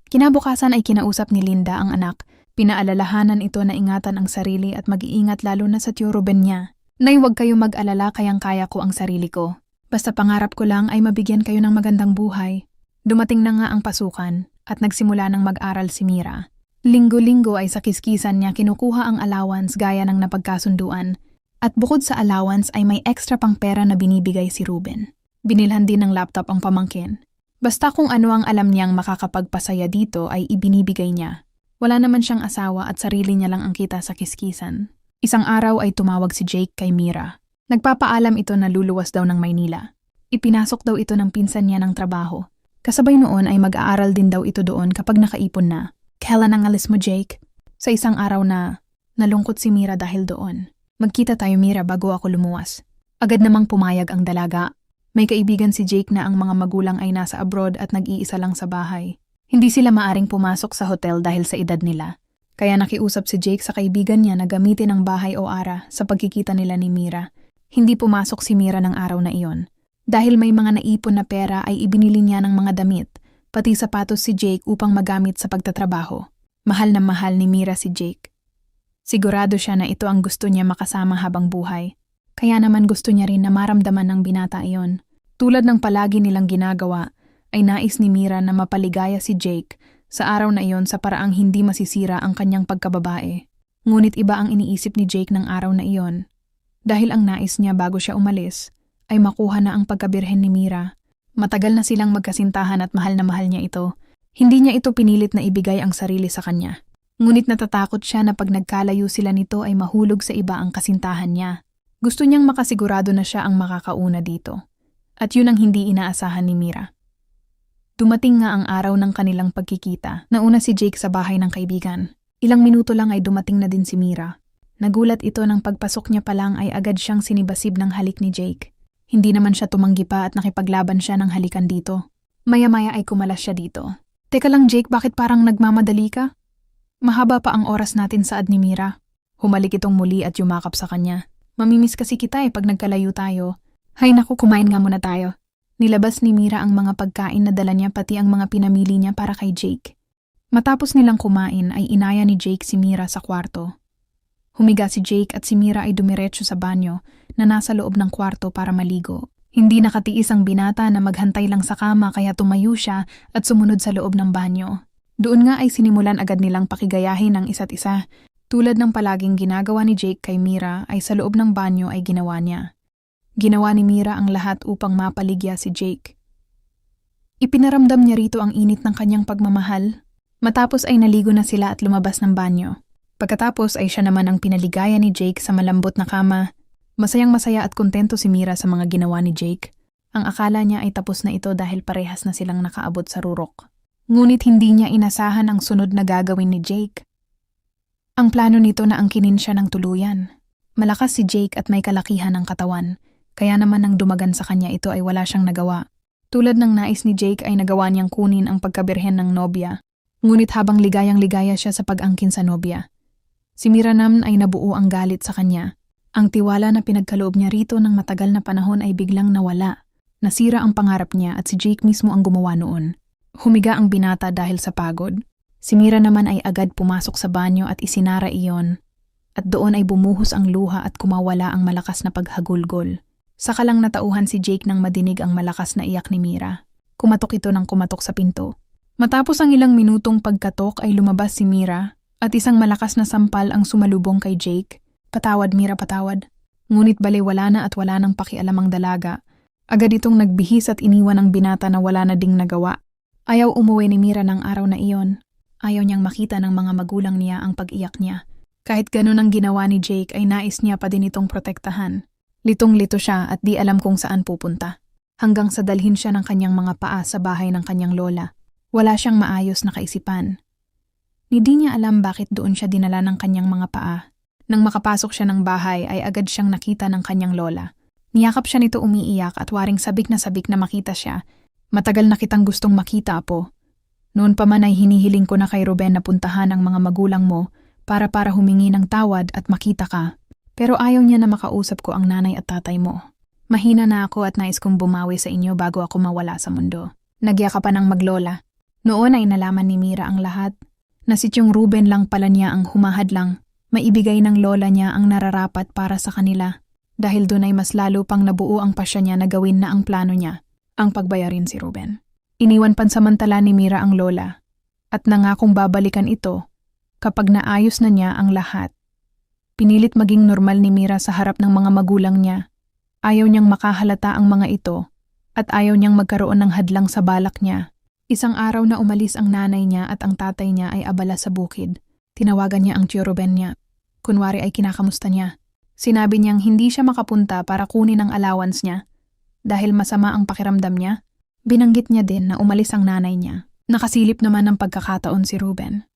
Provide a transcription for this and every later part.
Kinabukasan ay kinausap ni Linda ang anak. Pinaalalahanan ito na ingatan ang sarili at mag-iingat lalo na sa tiyo Ruben niya. Nay, huwag kayo mag-alala, kayang-kaya ko ang sarili ko. Basta pangarap ko lang ay mabigyan kayo ng magandang buhay. Dumating na nga ang pasukan at nagsimula ng mag-aral si Mira. Linggo-linggo ay sa kiskisan niya kinukuha ang allowance gaya ng napagkasunduan. At bukod sa allowance ay may extra pang pera na binibigay si Ruben. Binilhan din ng laptop ang pamangkin. Basta kung ano ang alam niyang makakapagpasaya dito ay ibinibigay niya. Wala naman siyang asawa at sarili niya lang ang kita sa kiskisan. Isang araw ay tumawag si Jake kay Mira. Nagpapaalam ito na luluwas daw ng Maynila. Ipinasok daw ito ng pinsan niya ng trabaho. Kasabay noon ay mag-aaral din daw ito doon kapag nakaipon na. Kailan ang alis mo, Jake? Sa isang araw na nalungkot si Mira dahil doon. Magkita tayo, Mira, bago ako lumuwas. Agad namang pumayag ang dalaga. May kaibigan si Jake na ang mga magulang ay nasa abroad at nag-iisa lang sa bahay. Hindi sila maaring pumasok sa hotel dahil sa edad nila. Kaya nakiusap si Jake sa kaibigan niya na gamitin ang bahay o ara sa pagkikita nila ni Mira. Hindi pumasok si Mira ng araw na iyon. Dahil may mga naipon na pera ay ibinili niya ng mga damit, pati sapatos si Jake upang magamit sa pagtatrabaho. Mahal na mahal ni Mira si Jake. Sigurado siya na ito ang gusto niya makasama habang buhay. Kaya naman gusto niya rin na maramdaman ng binata iyon. Tulad ng palagi nilang ginagawa, ay nais ni Mira na mapaligaya si Jake sa araw na iyon sa paraang hindi masisira ang kanyang pagkababae. Ngunit iba ang iniisip ni Jake ng araw na iyon. Dahil ang nais niya bago siya umalis, ay makuha na ang pagkabirhen ni Mira. Matagal na silang magkasintahan at mahal na mahal niya ito. Hindi niya ito pinilit na ibigay ang sarili sa kanya. Ngunit natatakot siya na pag nagkalayo sila nito ay mahulog sa iba ang kasintahan niya. Gusto niyang makasigurado na siya ang makakauna dito. At yun ang hindi inaasahan ni Mira. Dumating nga ang araw ng kanilang pagkikita. Nauna si Jake sa bahay ng kaibigan. Ilang minuto lang ay dumating na din si Mira. Nagulat ito nang pagpasok niya pa lang ay agad siyang sinibasib ng halik ni Jake. Hindi naman siya tumanggi pa at nakipaglaban siya ng halikan dito. Maya-maya ay kumalas siya dito. Teka lang Jake, bakit parang nagmamadali ka? Mahaba pa ang oras natin saad ni Mira. Humalik itong muli at yumakap sa kanya. Mamimiss kasi kita pag nagkalayo tayo. Hay naku, kumain nga muna tayo. Nilabas ni Mira ang mga pagkain na dala niya pati ang mga pinamili niya para kay Jake. Matapos nilang kumain ay inaya ni Jake si Mira sa kwarto. Humiga si Jake at si Mira ay dumiretso sa banyo na nasa loob ng kwarto para maligo. Hindi nakatiis ang binata na maghantay lang sa kama kaya tumayo siya at sumunod sa loob ng banyo. Doon nga ay sinimulan agad nilang pakigayahin ang isa't isa. Tulad ng palaging ginagawa ni Jake kay Mira ay sa loob ng banyo ay ginawa niya. Ginawa ni Mira ang lahat upang mapaligya si Jake. Ipinaramdam niya rito ang init ng kanyang pagmamahal. Matapos ay naligo na sila at lumabas ng banyo. Pagkatapos ay siya naman ang pinaligaya ni Jake sa malambot na kama. Masayang masaya at kontento si Mira sa mga ginawa ni Jake. Ang akala niya ay tapos na ito dahil parehas na silang nakaabot sa rurok. Ngunit hindi niya inasahan ang sunod na gagawin ni Jake. Ang plano nito na angkinin siya ng tuluyan. Malakas si Jake at may kalakihan ng katawan. Kaya naman nang dumagan sa kanya ito ay wala siyang nagawa. Tulad ng nais ni Jake ay nagawa niyang kunin ang pagkabirhen ng nobya. Ngunit habang ligayang-ligaya siya sa pag-angkin sa nobya, si Mira naman ay nabuo ang galit sa kanya. Ang tiwala na pinagkaloob niya rito ng matagal na panahon ay biglang nawala. Nasira ang pangarap niya at si Jake mismo ang gumawa noon. Humiga ang binata dahil sa pagod. Si Mira naman ay agad pumasok sa banyo at isinara iyon. At doon ay bumuhos ang luha at kumawala ang malakas na paghagulgol. Saka lang natauhan si Jake nang madinig ang malakas na iyak ni Mira. Kumatok ito ng kumatok sa pinto. Matapos ang ilang minutong pagkatok ay lumabas si Mira at isang malakas na sampal ang sumalubong kay Jake. Patawad Mira, patawad. Ngunit baliwala na at wala nang pakialam ang dalaga. Agad itong nagbihis at iniwan ang binata na wala na ding nagawa. Ayaw umuwi ni Mira ng araw na iyon. Ayaw niyang makita ng mga magulang niya ang pag-iyak niya. Kahit ganun ang ginawa ni Jake ay nais niya pa din itong protektahan. Litong-lito siya at di alam kung saan pupunta. Hanggang sa dalhin siya ng kanyang mga paa sa bahay ng kanyang lola. Wala siyang maayos na kaisipan. Hindi niya alam bakit doon siya dinala ng kanyang mga paa. Nang makapasok siya ng bahay ay agad siyang nakita ng kanyang lola. Niyakap siya nito umiiyak at waring sabik na makita siya. Matagal na kitang gustong makita, Apo. Noon pa man ay hinihiling ko na kay Ruben na puntahan ang mga magulang mo para humingi ng tawad at makita ka. Pero ayaw niya na makausap ko ang nanay at tatay mo. Mahina na ako at nais kong bumawi sa inyo bago ako mawala sa mundo. Nagyakapan ng maglola. Noon ay nalaman ni Mira ang lahat, na si Tiyong Ruben lang pala niya ang humahadlang, maibigay ng lola niya ang nararapat para sa kanila. Dahil doon ay mas lalo pang nabuo ang pasya niya na gawin na ang plano niya, ang pagbayarin si Ruben. Iniwan pansamantala ni Mira ang lola, at nangakong babalikan ito kapag naayos na niya ang lahat. Pinilit maging normal ni Mira sa harap ng mga magulang niya. Ayaw niyang makahalata ang mga ito, at ayaw niyang magkaroon ng hadlang sa balak niya. Isang araw na umalis ang nanay niya at ang tatay niya ay abala sa bukid. Tinawagan niya ang Tio Ruben niya. Kunwari ay kinakamusta niya. Sinabi niyang hindi siya makapunta para kunin ang allowance niya. Dahil masama ang pakiramdam niya, binanggit niya din na umalis ang nanay niya. Nakasilip naman ng pagkakataon si Ruben.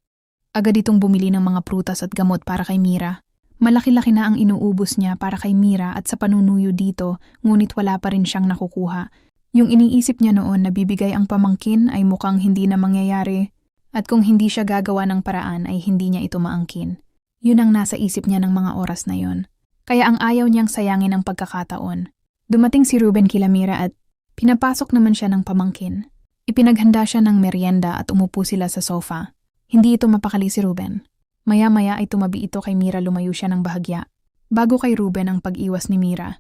Agad itong bumili ng mga prutas at gamot para kay Mira. Malaki-laki na ang inuubos niya para kay Mira at sa panunuyo dito, ngunit wala pa rin siyang nakukuha. Yung iniisip niya noon na bibigay ang pamangkin ay mukhang hindi na mangyayari, at kung hindi siya gagawa ng paraan ay hindi niya ito maangkin. Yun ang nasa isip niya ng mga oras na yon. Kaya ang ayaw niyang sayangin ang pagkakataon. Dumating si Ruben kila Mira at pinapasok naman siya ng pamangkin. Ipinaghanda siya ng merienda at umupo sila sa sofa. Hindi ito mapakali si Ruben. Maya-maya ay tumabi ito kay Mira, lumayo siya ng bahagya. Bago kay Ruben ang pag-iwas ni Mira.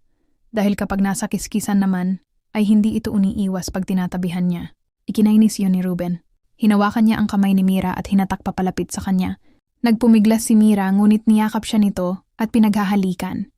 Dahil kapag nasa kiskisan naman, ay hindi ito uniiwas pag tinatabihan niya. Ikinainis yun ni Ruben. Hinawakan niya ang kamay ni Mira at hinatak papalapit sa kanya. Nagpumiglas si Mira ngunit niyakap siya nito at pinaghahalikan.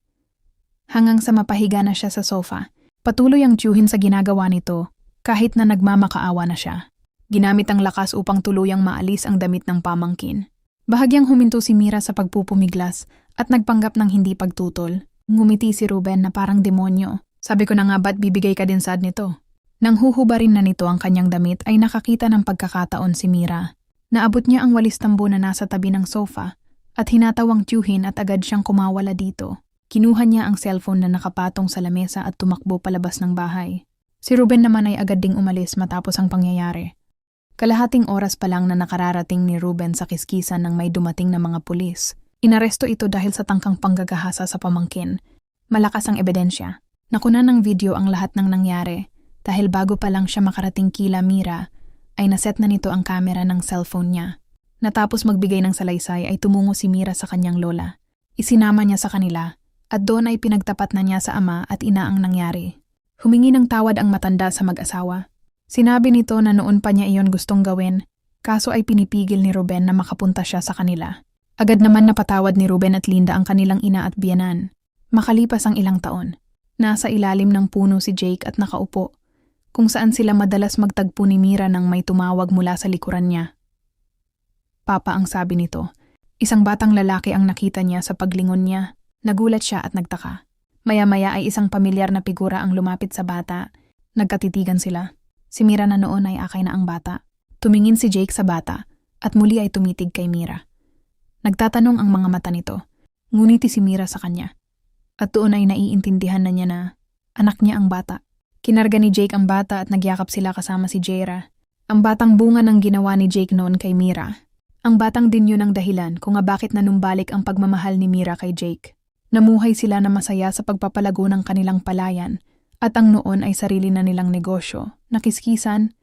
Hanggang sa mapahiga na siya sa sofa, patuloy ang tiyuhin sa ginagawa nito kahit na nagmamakaawa na siya. Ginamit ang lakas upang tuluyang maalis ang damit ng pamangkin. Bahagyang huminto si Mira sa pagpupumiglas at nagpanggap ng hindi pagtutol. Ngumiti si Ruben na parang demonyo. Sabi ko na nga ba't bibigay ka din sad nito? Nang huhubarin na nito ang kanyang damit ay nakakita ng pagkakataon si Mira. Naabot niya ang walis tambo na nasa tabi ng sofa at hinatawang tiyuhin at agad siyang kumawala dito. Kinuha niya ang cellphone na nakapatong sa lamesa at tumakbo palabas ng bahay. Si Ruben naman ay agad ding umalis matapos ang pangyayari. Kalahating oras pa lang na nakararating ni Ruben sa kiskisan nang may dumating na mga pulis. Inaresto ito dahil sa tangkang panggagahasa sa pamangkin. Malakas ang ebidensya. Nakunan ng video ang lahat ng nangyari dahil bago pa lang siya makarating kila Mira ay naset na nito ang kamera ng cellphone niya. Natapos magbigay ng salaysay ay tumungo si Mira sa kanyang lola. Isinama niya sa kanila at doon ay pinagtapat na niya sa ama at ina ang nangyari. Humingi ng tawad ang matanda sa mag-asawa. Sinabi nito na noon pa niya iyon gustong gawin, kaso ay pinipigil ni Ruben na makapunta siya sa kanila. Agad naman napatawad ni Ruben at Linda ang kanilang ina at biyenan. Makalipas ang ilang taon, nasa ilalim ng puno si Jake at nakaupo, kung saan sila madalas magtagpo ni Mira nang may tumawag mula sa likuran niya. Papa ang sabi nito. Isang batang lalaki ang nakita niya sa paglingon niya. Nagulat siya at nagtaka. Maya-maya ay isang pamilyar na figura ang lumapit sa bata. Nagkatitigan sila. Si Mira na noon ay akay na ang bata. Tumingin si Jake sa bata at muli ay tumitig kay Mira. Nagtatanong ang mga mata nito. Nguniti si Mira sa kanya. At doon ay naiintindihan na niya na anak niya ang bata. Kinarga ni Jake ang bata at nagyakap sila kasama si Jaira. Ang batang bunga ng ginawa ni Jake noon kay Mira. Ang batang din yun ang dahilan kung bakit nanumbalik ang pagmamahal ni Mira kay Jake. Namuhay sila na masaya sa pagpapalago ng kanilang palayan at ang noon ay sarili na nilang negosyo, nakiskisan